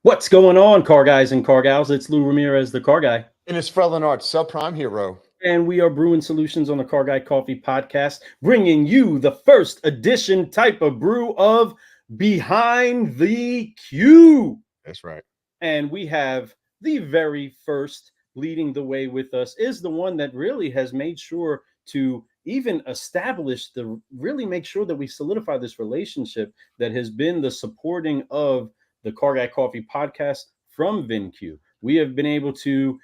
What's going on, car guys and car gals? It's Lou Ramirez, the car guy, And it's Frelin Arts, subprime hero. and we are brewing solutions on the Car Guy Coffee podcast, bringing you the first edition type of brew of Behind the Cue. That's right. And we have the very first leading the way with us is the one that really has made sure to even establish really make sure that we solidify this relationship that has been the supporting of the Car Guy Coffee podcast from Vincue. We have been able to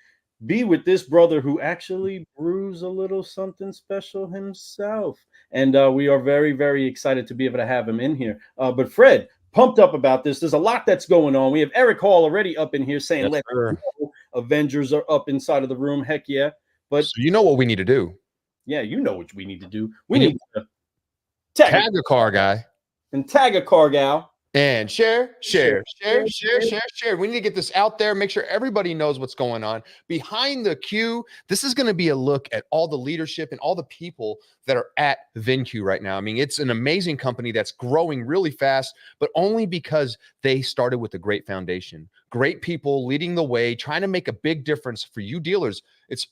be with this brother who actually brews a little something special himself. And we are very, very excited to be able to have him in here. But Fred, pumped up about this. There's a lot that's going on. We have Eric Hall already up in here saying, Yes, let's sir. go. Avengers are up inside of the room. Heck yeah. But So you know what we need to do? yeah, you know what we need to do. We We need need to tag a car guy and tag a car gal. and share. We need to get this out there. Make sure everybody knows what's going on. Behind the Cue, this is going to be a look at all the leadership and all the people that are at Vincue right now. I mean, it's an amazing company that's growing really fast, but only because they started with a great foundation. Great people leading the way, trying to make a big difference for you dealers. It's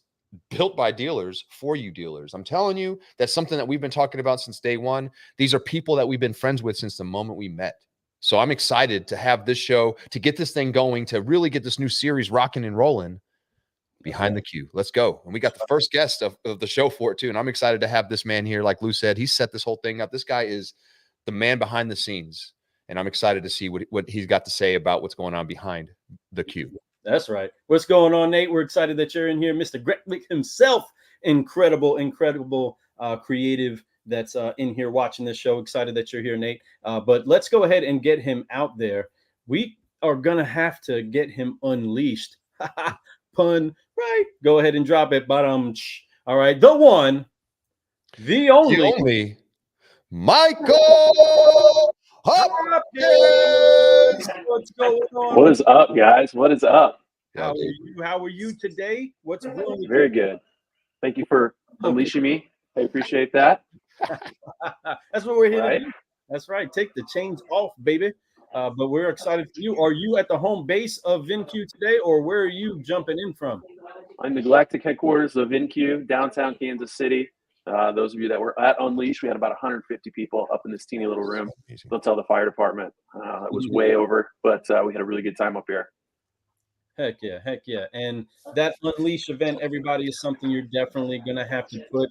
built by dealers for you dealers. I'm telling you, that's something that we've been talking about since day one. These are people that we've been friends with since the moment we met. So I'm excited to have this show, to get this thing going, to really get this new series rocking and rolling. Behind the Cue. Let's go. And we got the first guest of the show for it too. And I'm excited to have this man here. Like Lou said, he set this whole thing up. This guy is the man behind the scenes. And I'm excited to see what he's got to say about what's going on behind the Cue. That's right. What's going on, Nate? We're excited that you're in here. Mr. Gretlich himself, incredible creative that's in here watching this show. Excited that you're here, Nate. But let's go ahead and get him out there. We are going to have to get him unleashed. Pun, right? Go ahead and drop it. But all right. The one, the only Michael Hopkins. What's going on? What is up, guys? What is up? How are you? How are you today? What's going on? Very good. Thank you for unleashing me. I appreciate that. That's what we're here Right. to do. That's right. Take the chains off, baby. But we're excited for you. Are you at the home base of Vincue today, or where are you jumping in from? I'm the galactic headquarters of Vincue, downtown Kansas City. Those of you that were at Unleash, we had about 150 people up in this teeny little room. Don't tell the fire department. It was way over, but we had a really good time up here. Heck yeah, heck yeah. And that Unleash event, everybody, is something you're definitely going to have to put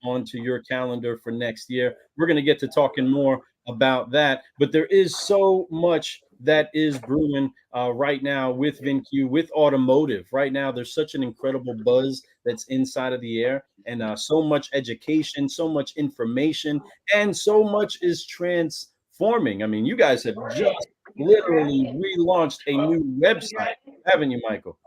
onto your calendar for next year. We're going to get to talking more about that, but there is so much that is brewing right now with Vincue, with automotive. Right now, there's such an incredible buzz that's inside of the air, and so much education, so much information, and so much is transforming. I mean, you guys have just literally relaunched a new website, haven't you, Michael?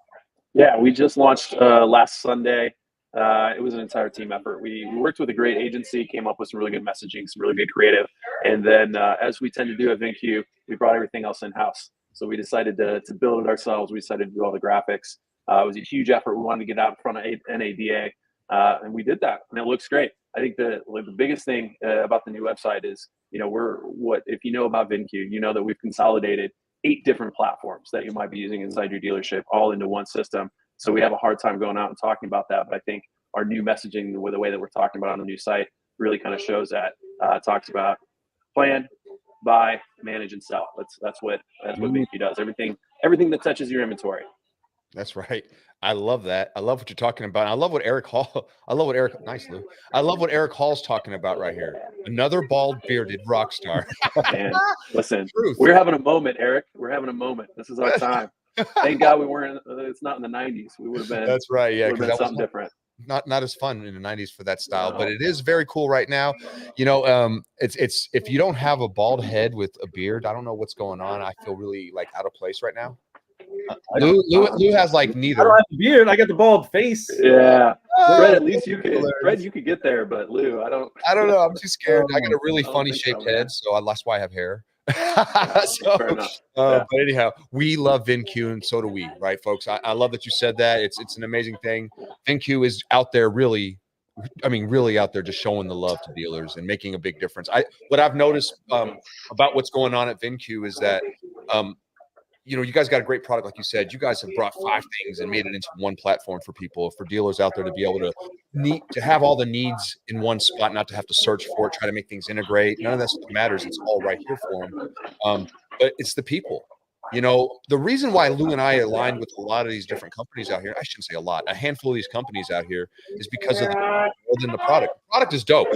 Yeah, we just launched last Sunday. It was an entire team effort. We worked with a great agency, came up with some really good messaging, some really good creative. And then as we tend to do at Vincue, we brought everything else in-house. So we decided to build it ourselves. We decided to do all the graphics. It was a huge effort. We wanted to get out in front of NADA, and we did that. And it looks great. I think the biggest thing about the new website is, if you know about Vincue, you know that we've consolidated 8 different platforms that you might be using inside your dealership all into one system. So we have a hard time going out and talking about that. But I think our new messaging, the way that we're talking about on the new site, really kind of shows that. It talks about plan, buy, manage, and sell. That's what Vincue does. Everything that touches your inventory. That's right. I love that. I love what you're talking about. I love what Eric Hall. Nice, Lou. I love what Eric Hall's talking about right here. Another bald bearded rock star. And listen, we're having a moment, Eric. We're having a moment. This is our time. Thank God we weren't. It's not in the '90s. We would have been. That's right. Yeah, because that was something different. Not as fun in the '90s for that style, but it is very cool right now. It's if you don't have a bald head with a beard, I don't know what's going on. I feel really like out of place right now. Lou has like neither. I don't have a beard. I got the bald face. Yeah, Fred. At least you could get there, but Lou, I don't know. I'm too scared. I got a really funny shaped head, so that's why I have hair. Fair enough. But anyhow, we love Vincue, and so do we, right, folks? I love that you said that. It's an amazing thing. Vincue is out there really out there just showing the love to dealers and making a big difference. What I've noticed about what's going on at Vincue is that you guys got a great product. Like you said, you guys have brought 5 things and made it into one platform for people, for dealers out there to be able to have all the needs in one spot, not to have to search for it, try to make things integrate. None of that stuff matters. It's all right here for them. But it's the people. The reason why Lou and I aligned with a lot of these different companies out here, I shouldn't say a lot, a handful of these companies out here, is because of more than the product. The product is dope.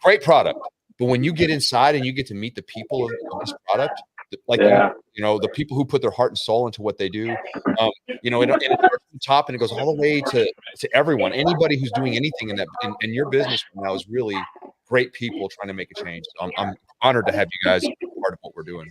Great product. But when you get inside and you get to meet the people of this product, like the people who put their heart and soul into what they do, and it starts from the top and it goes all the way to everyone. Anybody who's doing anything in your business right now is really great people trying to make a change. So I'm honored to have you guys part of what we're doing.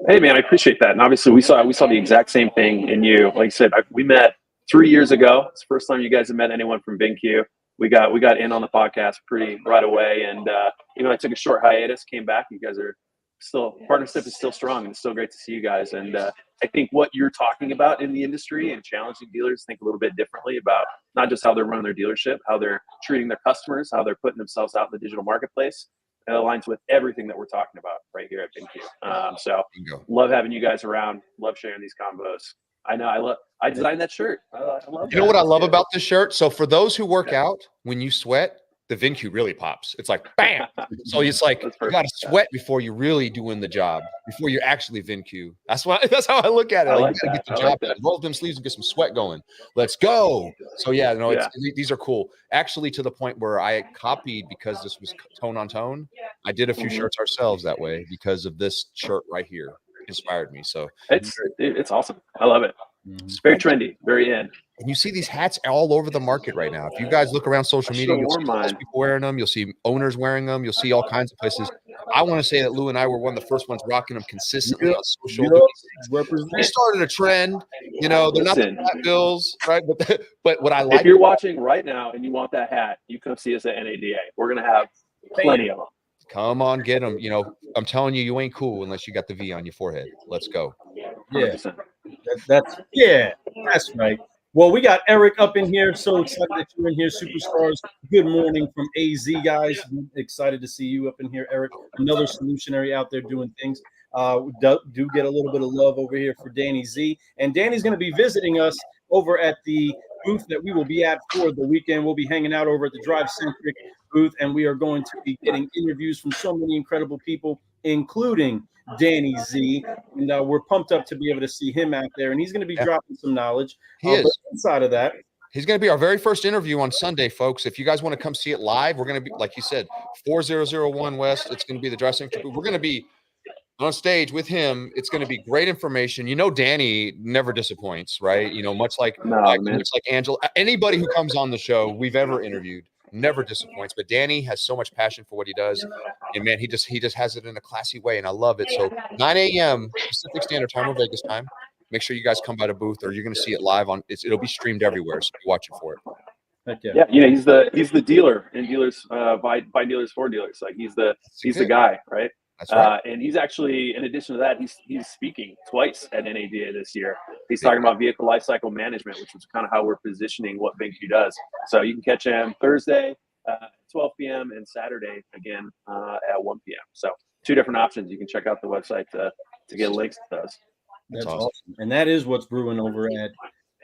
Hey man, I appreciate that. And obviously we saw the exact same thing in you. Like I said, we met 3 years ago. It's the first time you guys have met anyone from Vincue. We got in on the podcast pretty right away, and I took a short hiatus, came back. You guys are still, partnership is still strong, and it's still great to see you guys. And I think what you're talking about in the industry and challenging dealers think a little bit differently about not just how they're running their dealership, how they're treating their customers, how they're putting themselves out in the digital marketplace. It aligns with everything that we're talking about right here at Vincue. So love having you guys around. Love sharing these combos. I designed that shirt. I love You know what I love about this shirt? So for those who work out, when you sweat, the Vincue really pops. It's like bam. So it's like you got to sweat before you're really doing the job, before you're actually Vincue. That's how I look at it. Like, you got to get the job done. Roll up them sleeves and get some sweat going. Let's go. So these are cool. Actually, to the point where I copied, because this was tone on tone, I did a few shirts ourselves that way because of this shirt right here. Inspired me. So it's awesome. I love it. It's very trendy, very in. And you see these hats all over the market right now. If you guys look around social media, you'll see people wearing them. You'll see owners wearing them. You'll see all kinds of places. I want to say that Lou and I were one of the first ones rocking them consistently on social. We started a trend. They're not the flat bills, right? But what I like, if you're watching right now and you want that hat, you come see us at NADA. We're gonna have plenty of them. Come on, get them. I'm telling you, you ain't cool unless you got the V on your forehead. Let's go. Yeah, that's right. Well, we got Eric up in here. So excited that you're in here, superstars. Good morning from AZ, guys. Excited to see you up in here, Eric. Another solutionary out there doing things. Do get a little bit of love over here for Danny Z. And Danny's going to be visiting us over at the booth that we will be at for the weekend. We'll be hanging out over at the Drive Centric booth, and we are going to be getting interviews from so many incredible people, including Danny Z, and we're pumped up to be able to see him out there, and he's going to be dropping some knowledge. He is. But inside of that, he's going to be our very first interview on Sunday, folks. If you guys want to come see it live, we're going to be, like you said, 4001 West. It's going to be the Drive Centric booth. We're going to be on stage with him. It's going to be great information. Danny never disappoints, right? Much like Angela, anybody who comes on the show we've ever interviewed never disappoints. But Danny has so much passion for what he does, and man, he just has it in a classy way, and I love it. So 9 a.m. Pacific Standard Time or Vegas time. Make sure you guys come by the booth, or you're going to see it live on. It'll be streamed everywhere, so be watching for it. Yeah, he's the dealer in dealers by dealers for dealers. Like he's the guy, right? That's right. And he's actually, in addition to that, he's speaking twice at NADA this year. He's talking about vehicle lifecycle management, which is kind of how we're positioning what Vincue does. So you can catch him Thursday at 12 p.m. and Saturday again at 1 p.m. So 2 different options. You can check out the website to get links to those. That's awesome. And that is what's brewing over at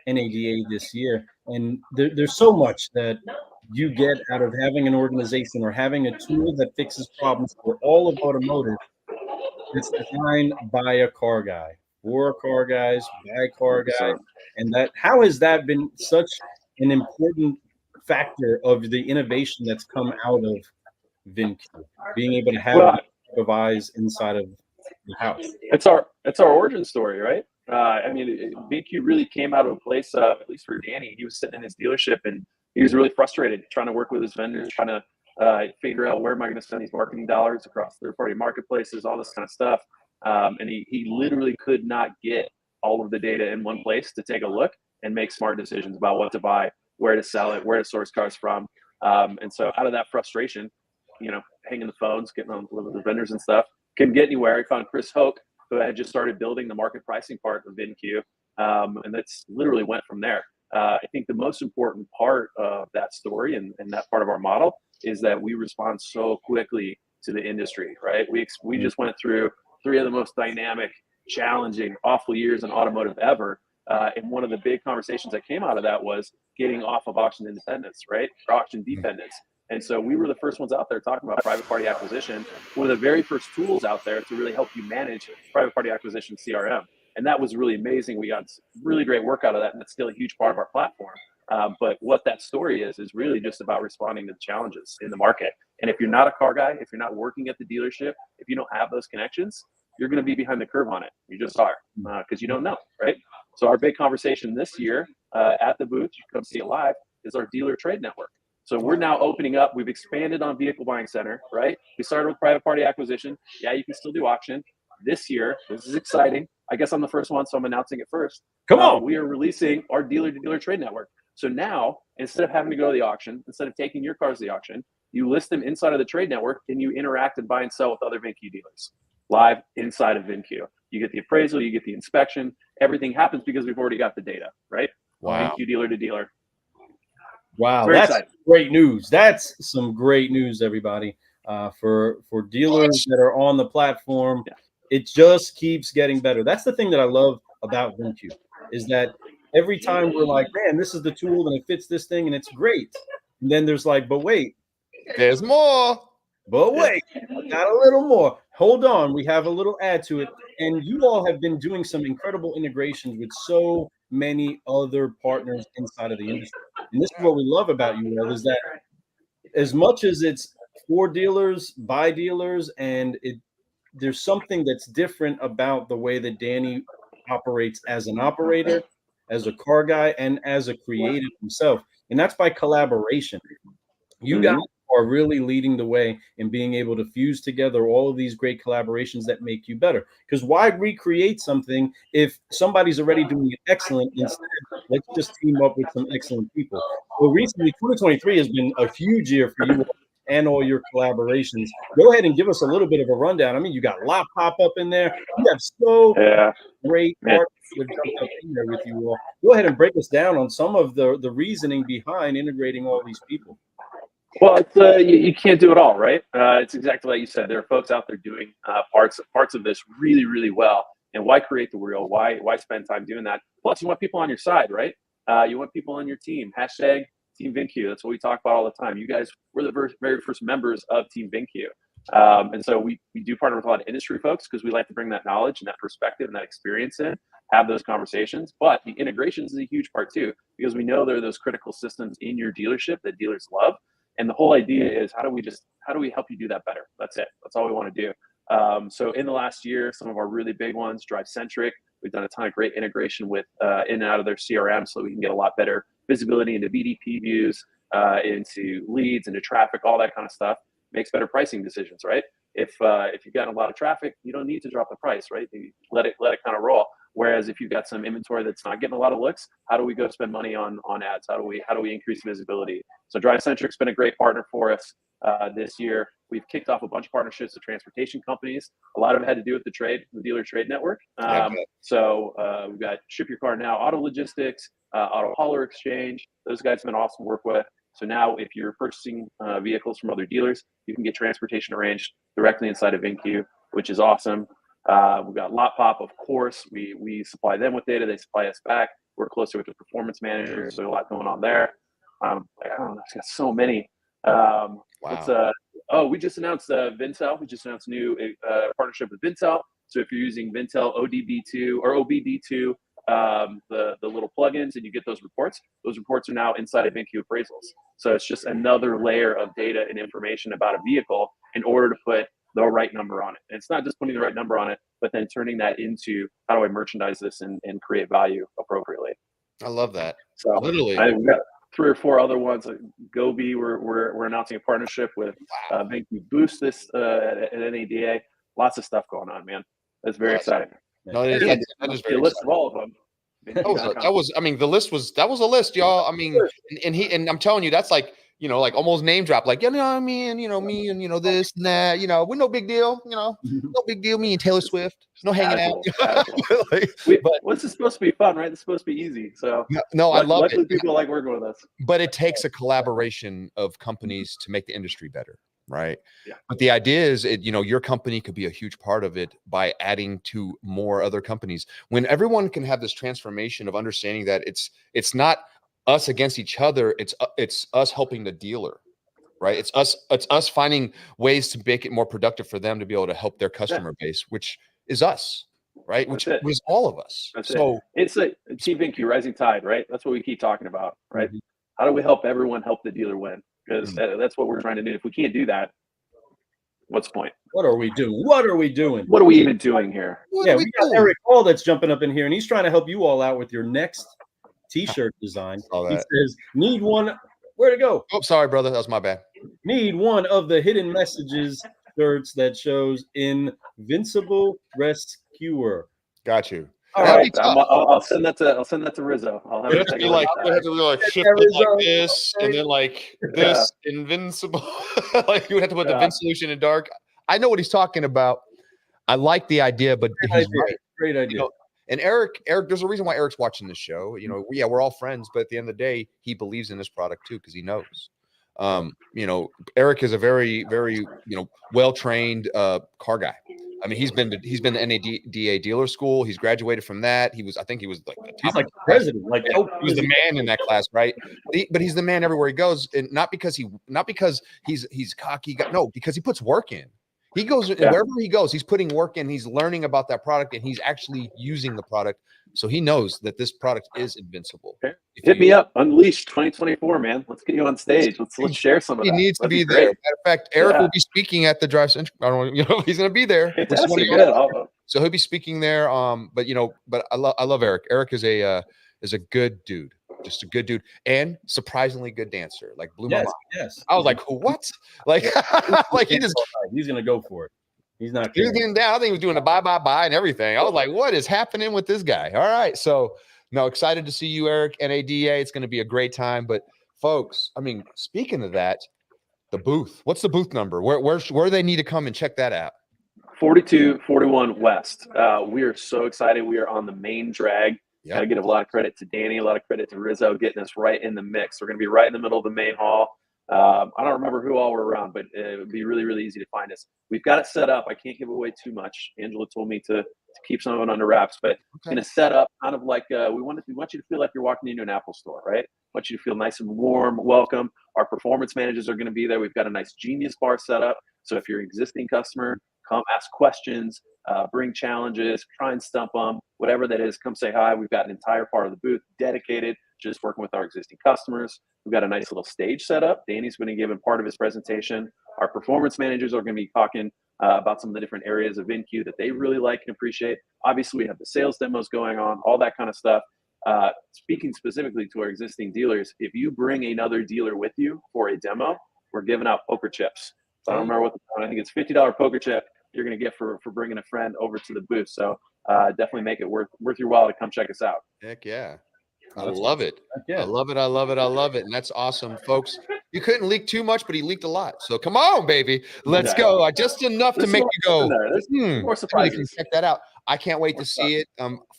NADA this year. And there's so much that you get out of having an organization or having a tool that fixes problems for all of automotive. It's designed by a car guy, for car guys, by car guys. And how has that been such an important factor of the innovation that's come out of Vincue, being able to have a type of eyes inside of the house? It's our origin story, right? Vincue really came out of a place, at least for Danny. He was sitting in his dealership and he was really frustrated, trying to work with his vendors, trying to figure out where am I going to spend these marketing dollars across third-party marketplaces, all this kind of stuff. And he literally could not get all of the data in one place to take a look and make smart decisions about what to buy, where to sell it, where to source cars from. And so out of that frustration, hanging the phones, getting on with the vendors and stuff, couldn't get anywhere. He found Chris Hoke, who had just started building the market pricing part of Vincue. And that's literally went from there. I think the most important part of that story and that part of our model is that we respond so quickly to the industry, right? We just went through 3 of the most dynamic challenging, awful years in automotive ever. And one of the big conversations that came out of that was getting off of auction independence, right? Or auction dependence. And so we were the first ones out there talking about private party acquisition, one of the very first tools out there to really help you manage private party acquisition CRM. And that was really amazing. We got really great work out of that, and it's still a huge part of our platform. But what that story is really just about responding to the challenges in the market. And if you're not a car guy, if you're not working at the dealership, if you don't have those connections, you're going to be behind the curve on it. You just are, because you don't know, right? So our big conversation this year at the booth, you come see it live, is our dealer trade network. So we're now opening up. We've expanded on Vehicle Buying Center, right? We started with private party acquisition. Yeah, you can still do auction. This year, this is exciting. I guess I'm the first one, so I'm announcing it first. Come on. We are releasing our dealer-to-dealer trade network. So now, instead of having to go to the auction, instead of taking your cars to the auction, you list them inside of the trade network and you interact and buy and sell with other Vincue dealers live inside of Vincue. You get the appraisal, you get the inspection. Everything happens because we've already got the data, right? Wow. Vincue dealer to dealer. Wow, Very that's exciting. great news. That's some great news, everybody. For dealers that are on the platform, it just keeps getting better. That's the thing that I love about Vincue, is that every time we're like, man, this is the tool and it fits this thing and it's great. And then there's like, but wait, There's more. but wait, I got a little more. Hold on, we have a little add to it. And you all have been doing some incredible integrations with so many other partners inside of the industry. And this is what we love about you all, is that as much as it's for dealers, by dealers, and there's something that's different about the way that Danny operates as an operator, as a car guy, and as a creative himself. And that's by collaboration. You guys are really leading the way in being able to fuse together all of these great collaborations that make you better. Because why recreate something if somebody's already doing it excellent? Instead, let's just team up with some excellent people. Well, recently, 2023 has been a huge year for you and all your collaborations. Go ahead and give us a little bit of a rundown. I mean, you got Lot Pop up in there. You have so great partners that jumped up in there with you all. Go ahead and break us down on some of the reasoning behind integrating all these people. Well, it's, you can't do it all, right? It's exactly like you said. There are folks out there doing parts of this really, really well. And why create the wheel? Why spend time doing that? Plus, you want people on your side, right? You want people on your team. Hashtag Team Vincue. That's what we talk about all the time. You guys were the very first members of Team Vincue. And so we do partner with a lot of industry folks because we like to bring that knowledge and that perspective and that experience in, have those conversations. But the integrations is a huge part too, because we know there are those critical systems in your dealership that dealers love. And the whole idea is how do we help you do that better? That's it. That's all we want to do. So in the last year, some of our really big ones, Drive Centric, we've done a ton of great integration with in and out of their CRM so we can get a lot better visibility into VDP views, into leads, into traffic, all that kind of stuff. Makes better pricing decisions, right? If you've got a lot of traffic, you don't need to drop the price, right? You let it kind of roll. Whereas if you've got some inventory that's not getting a lot of looks, how do we go spend money on ads? How do we increase visibility? So Drive Centric's been a great partner for us this year. We've kicked off a bunch of partnerships with transportation companies. A lot of it had to do with the dealer trade network. So we've got Ship Your Car Now, Auto Logistics, Auto Hauler Exchange. Those guys have been awesome to work with. So now if you're purchasing vehicles from other dealers, you can get transportation arranged directly inside of Vincue, which is awesome. We've got Lot Pop, of course. We supply them with data. They supply us back. We're closer with the performance manager. So a lot going on there. I don't know. It's got so many. We just announced Vintel. We just announced a new partnership with Vintel. So if you're using Vintel ODB2 or OBD2, the little plugins, and you get those reports are now inside of Vincue appraisals. So it's just another layer of data and information about a vehicle in order to put the right number on it. And it's not just putting the right number on it, but then turning that into how do I merchandise this and create value appropriately. I love that. So literally, I've got 3 or 4 other ones. Gobi, we're announcing a partnership with Vincue Boost this at NADA. Lots of stuff going on, man. That's very exciting. No, that is very list of all of them. That was a list, y'all. I mean, and I'm telling you, that's like, like almost name drop, like, I mean, me and, this and that, we're no big deal, no big deal. Me and Taylor Swift, no hanging out. What's this supposed to be fun, right? It's supposed to be easy. So no, I love luckily it. People like working with us. But it takes a collaboration of companies to make the industry better. right? Yeah. But the idea is, your company could be a huge part of it by adding to more other companies. When everyone can have this transformation of understanding that it's not us against each other, it's us helping the dealer, right? It's us finding ways to make it more productive for them to be able to help their customer base, which is us, right? Which was all of us. That's so it's a Team Vincue, rising tide, right? That's what we keep talking about, right? Mhm. How do we help everyone help the dealer win? Because that's what we're trying to do. If we can't do that, what's the point? What are we doing? What are we doing? What are we even doing here? what Yeah, are we we got doing? Eric Hall that's jumping up in here, and he's trying to help you all out with your next T-shirt design. Saw He that. says, "Need one." Where to go? Oh, sorry, brother. That was my bad. Need one of the hidden messages shirts that shows Invincible Rescuer. Got you. All That'd right. be tough. I'll send that to Rizzo. I'll have We him have to take be a like, look at we that. have to be like shift There it is like a- this, and then like this invincible. Like you would have to put the Vince solution in dark. I know what he's talking about. I like the idea, but he's right. Great idea. And Eric, there's a reason why Eric's watching this show. We're all friends, but at the end of the day, he believes in this product too because he knows. Eric is a very, very, well-trained car guy. I mean, he's been to NADA dealer school. He's graduated from that. I think he was like the top. He's like the president. Like, he was the man in that class, right? But he's the man everywhere he goes, and not because he's cocky. No, because he puts work in. He goes wherever he goes. He's putting work in. He's learning about that product, and he's actually using the product. So he knows that this product is invincible. Okay. Hit me up, Unleashed 2024, man. Let's get you on stage. Let's share some of that. He needs to be there. Great. Matter of fact, Eric will be speaking at the Drive Central. I don't know, he's going to be there. So he'll be speaking there. But I love Eric. Eric is a good dude, just a good dude, and surprisingly good dancer. Like blew my mind. Yes. I was like, what? Like, he's going to go for it. He's not. He was getting down. I think he was doing a bye and everything. I was like, what is happening with this guy? All right. So, no, excited to see you, Eric, NADA. It's going to be a great time. But, folks, I mean, speaking of that, the booth. What's the booth number? Where do they need to come and check that out? 4241 West. We are so excited. We are on the main drag. Yep. Got to give a lot of credit to Danny, a lot of credit to Rizzo, getting us right in the mix. We're going to be right in the middle of the main hall. I don't remember who all were around, but it would be really, really easy to find us. We've got it set up. I can't give away too much. Angela told me to keep some of it under wraps, but it's going to set up kind of like we want you to feel like you're walking into an Apple store, right? We want you to feel nice and warm, welcome. Our performance managers are going to be there. We've got a nice Genius bar set up. So if you're an existing customer, come ask questions, bring challenges, try and stump them, whatever that is, come say hi. We've got an entire part of the booth dedicated, just working with our existing customers. We've got a nice little stage set up. Danny's going to give part of his presentation. Our performance managers are going to be talking about some of the different areas of Vincue that they really like and appreciate. Obviously, we have the sales demos going on, all that kind of stuff. Speaking specifically to our existing dealers, if you bring another dealer with you for a demo, we're giving out poker chips. So I don't remember I think it's $50 poker chip you're going to get for bringing a friend over to the booth. So definitely make it worth your while to come check us out. Heck yeah. I love it. Yeah. I love it. I love it. I love it. And that's awesome, folks. You couldn't leak too much, but he leaked a lot. So come on, baby. Let's go. Just enough to make you go, more surprises. Check that out. I can't wait to see it.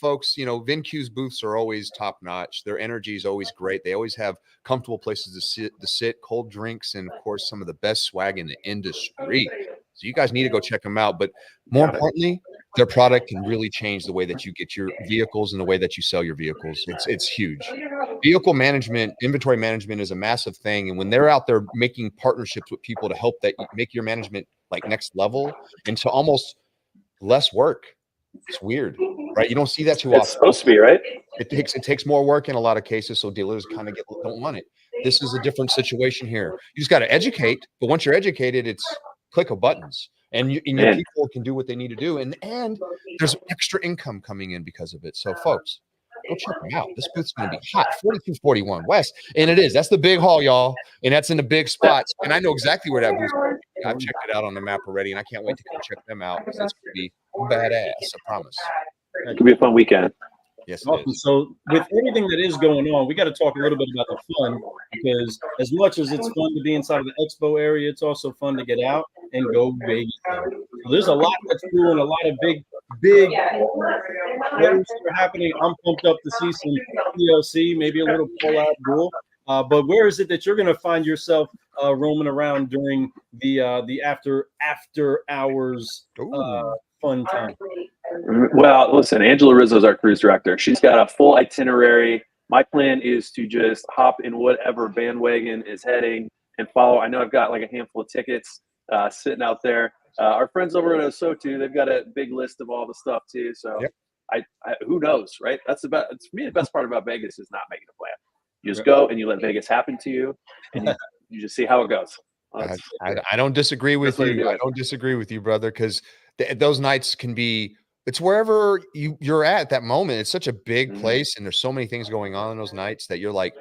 Folks, Vincue's booths are always top notch. Their energy is always great. They always have comfortable places to sit, cold drinks, and of course, some of the best swag in the industry. So you guys need to go check them out. But more importantly, their product can really change the way that you get your vehicles and the way that you sell your vehicles. It's huge. Vehicle management, inventory management is a massive thing. And when they're out there making partnerships with people to help that make your management like next level and to almost less work, it's weird, right? You don't see that too often. It's supposed to be, right? It takes more work in a lot of cases, so dealers kind of don't want it. This is a different situation here. You just got to educate, but once you're educated, it's click of buttons. And your people can do what they need to do. And there's extra income coming in because of it. So, folks, go check them out. This booth's going to be hot. 4241 West. And it is. That's the big hall, y'all. And that's in the big spots. And I know exactly where that booth's going to be. I've checked it out on the map already. And I can't wait to come check them out because that's going to be badass. I promise. It could be a fun weekend. Yes, it Awesome. is. So with everything that is going on, we got to talk a little bit about the fun, because as much as it's fun to be inside of the expo area, it's also fun to get out and go Vegas. So there's a lot that's doing, a lot of big things are happening. I'm pumped up to see some PLC, maybe a little Paula Abdul. But where is it that you're going to find yourself roaming around during the after hours fun time? Well, listen, Angela Rizzo is our cruise director. She's got a full itinerary. My plan is to just hop in whatever bandwagon is heading and follow. I know I've got like a handful of tickets sitting out there. Our friends over at Osotu, they've got a big list of all the stuff too. So Yep. I who knows, right? That's for me. The best part about Vegas is not making a plan. You just go and you let Vegas happen to you, and you just see how it goes. I don't disagree with That's you. I don't disagree with you, brother, because those nights can be. It's wherever you're at that moment. It's such a big place, and there's so many things going on in those nights that you're like,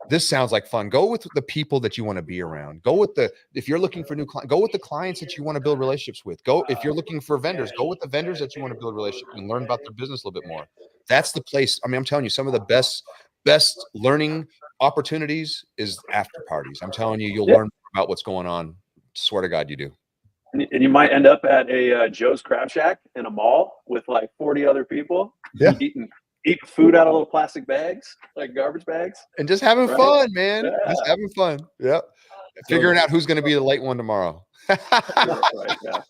this sounds like fun. Go with the people that you want to be around. Go with if you're looking for new clients, go with the clients that you want to build relationships with. Go if you're looking for vendors, go with the vendors that you want to build relationships and learn about their business a little bit more. That's the place. I mean, I'm telling you, some of the best learning opportunities is after parties. I'm telling you, you'll learn about what's going on. Swear to God, you do. And you might end up at a Joe's Crab Shack in a mall with like 40 other people eating food out of little plastic bags, like garbage bags. And just having fun, man. Yeah. Just having fun. Yep. Figuring out who's going to be the late one tomorrow. Right, yeah.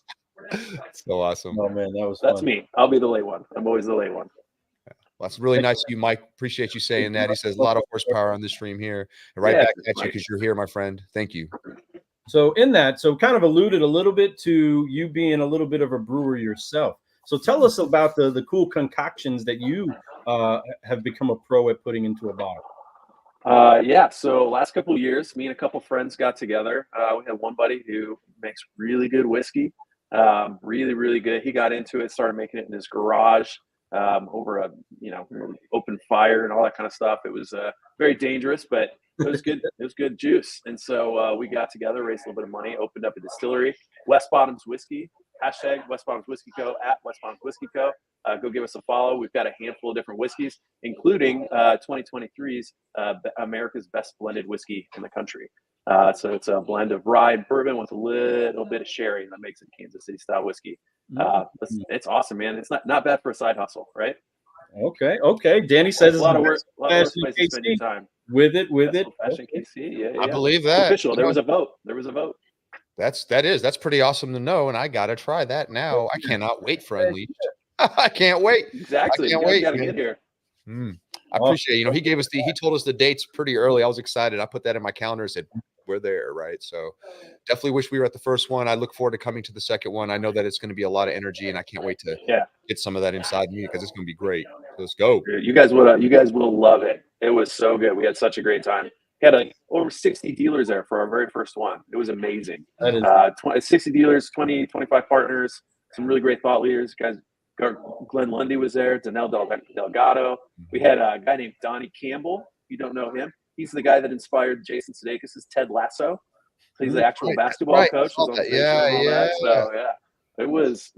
So awesome. Oh, man, That's me. I'll be the late one. I'm always the late one. Well, that's really nice of you, Mike. Appreciate you saying that. He says a lot of horsepower on the stream here. And back at you because you're here, my friend. Thank you. So kind of alluded a little bit to you being a little bit of a brewer yourself. So tell us about the cool concoctions that you have become a pro at putting into a bottle. So last couple of years, me and a couple friends got together. We had one buddy who makes really good whiskey, really, really good. He got into it, started making it in his garage over a open fire and all that kind of stuff. It was very dangerous, but it was good. It was good juice. And so we got together, raised a little bit of money, opened up a distillery, West Bottoms Whiskey. # West Bottoms Whiskey Co. at West Bottoms Whiskey Co. Go give us a follow. We've got a handful of different whiskeys, including 2023's America's Best Blended Whiskey in the country. So it's a blend of rye bourbon with a little bit of sherry that makes it Kansas City style whiskey. It's awesome, man. It's not bad for a side hustle, right? Okay. Danny says a lot of work. A lot of place to spend your time with it. Fashion KC, yeah. I believe that. Official. There was a vote. That's pretty awesome to know, and I gotta try that now. I cannot wait for Unleashed. I can't wait. Exactly. I can't wait. Gotta get here. I appreciate it. He told us the dates pretty early. I was excited. I put that in my calendar and said, we're there, right? So definitely wish we were at the first one. I look forward to coming to the second one. I know that it's going to be a lot of energy, and I can't wait to get some of that inside me because it's going to be great. Let's go. You guys will love it. It was so good. We had such a great time. We had over 60 dealers there for our very first one. It was amazing. 60 dealers, 25 partners, some really great thought leaders. Guys, Glenn Lundy was there. Danelle Delgado. We had a guy named Donnie Campbell. If you don't know him, he's the guy that inspired Jason Sudeikis' Ted Lasso. He's the actual basketball coach. So, it was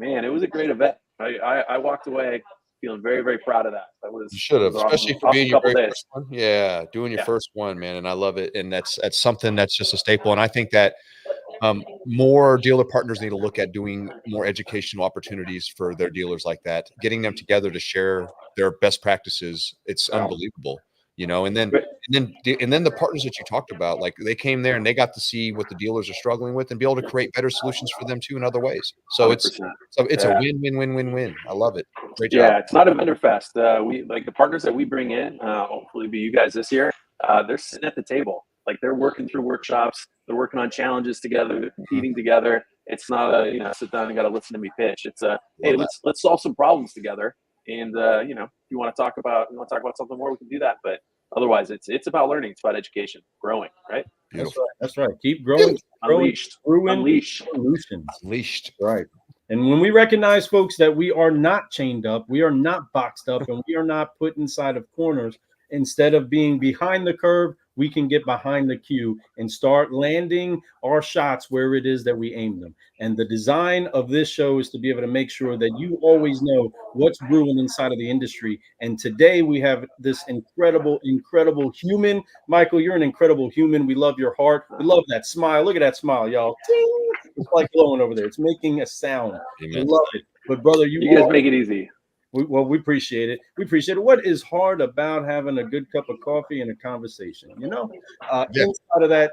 a great event. I walked away feeling very, very proud of that. You should have, especially for being your very first one. Yeah, doing your first one, man. And I love it. And that's something that's just a staple. And I think that more dealer partners need to look at doing more educational opportunities for their dealers like that, getting them together to share their best practices. It's unbelievable, and then the partners that you talked about, like they came there and they got to see what the dealers are struggling with and be able to create better solutions for them too in other ways. So it's a win. I love it. Great job. Yeah, it's not a vendor fest. We like the partners that we bring in, hopefully be you guys this year. They're sitting at the table. Like they're working through workshops, they're working on challenges together, they're competing together. It's not a sit down and got to listen to me pitch. It's hey, let's solve some problems together. And if you want to talk about something more, we can do that. But otherwise, it's about learning. It's about education, growing. Right. That's right. Keep growing. Unleashed. Unleashed. Right. And when we recognize, folks, that we are not chained up, we are not boxed up, and we are not put inside of corners. Instead of being behind the curve, we can get behind the cue and start landing our shots where it is that we aim them. And the design of this show is to be able to make sure that you always know what's brewing inside of the industry. And today we have this incredible human. Michael, you're an incredible human. We love your heart. We love that smile. Look at that smile, y'all. It's like glowing over there. It's making a sound. We love it. But brother, you guys make it easy. We appreciate it. We appreciate it. What is hard about having a good cup of coffee and a conversation? Yeah. Inside of that,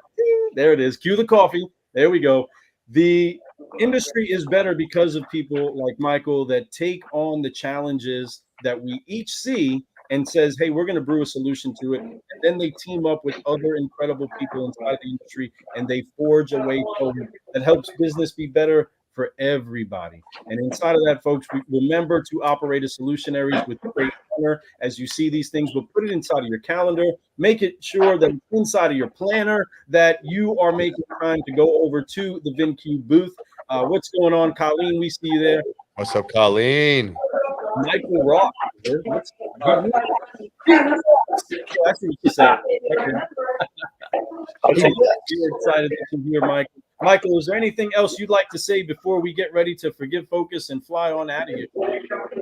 there it is. Cue the coffee. There we go. The industry is better because of people like Michael that take on the challenges that we each see and says, hey, we're going to brew a solution to it. And then they team up with other incredible people inside the industry and they forge a way forward that helps business be better for everybody. And inside of that, folks, remember to operate as solutionaries with great honor as you see these things, but put it inside of your calendar. Make it sure that it's inside of your planner that you are making time to go over to the Vincue booth. What's going on, Colleen? We see you there. What's up, Colleen? Michael Rock. That's what you said. We're excited that you're here, Michael. Michael, is there anything else you'd like to say before we get ready to forgive focus and fly on out of here?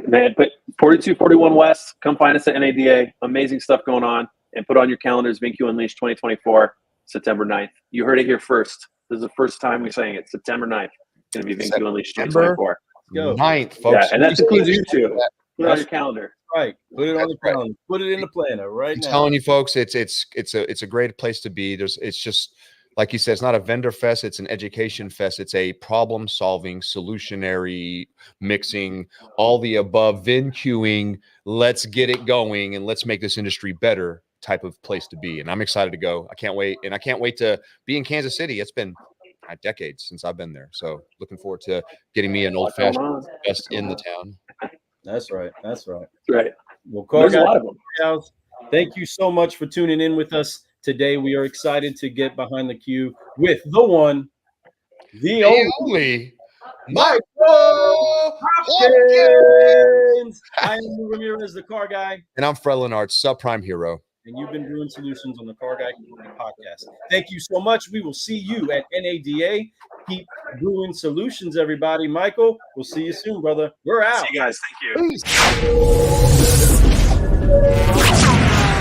Man, but 4241 West, come find us at NADA. Amazing stuff going on. And put on your calendars, Vincue Unleashed 2024, September 9th. You heard it here first. This is the first time we're saying it. September 9th. It's going to be Vincue Unleashed 2024. Go. 9th, folks. Yeah, and that includes you too. Put it on your calendar. Right. Put it on the calendar. Put it in the planner right now. I'm telling you, folks, it's a great place to be. It's just like you said, it's not a vendor fest, it's an education fest. It's a problem-solving, solutionary, mixing, all the above, Vincuing, let's get it going and let's make this industry better type of place to be. And I'm excited to go. I can't wait. And I can't wait to be in Kansas City. It's been decades since I've been there. So looking forward to getting me an old-fashioned fest in the town. That's right. That's right. Right. Well, There's a lot of them. Thank you so much for tuning in with us today. We are excited to get behind the cue with the one, the only Michael Hopkins. I am Lou Ramirez, the car guy. And I'm Fred Leonard, subprime hero. And you've been brewing solutions on the Car Guy podcast. Thank you so much. We will see you at NADA. Keep brewing solutions, everybody. Michael, we'll see you soon, brother. We're out. See you guys. Thank you. Peace.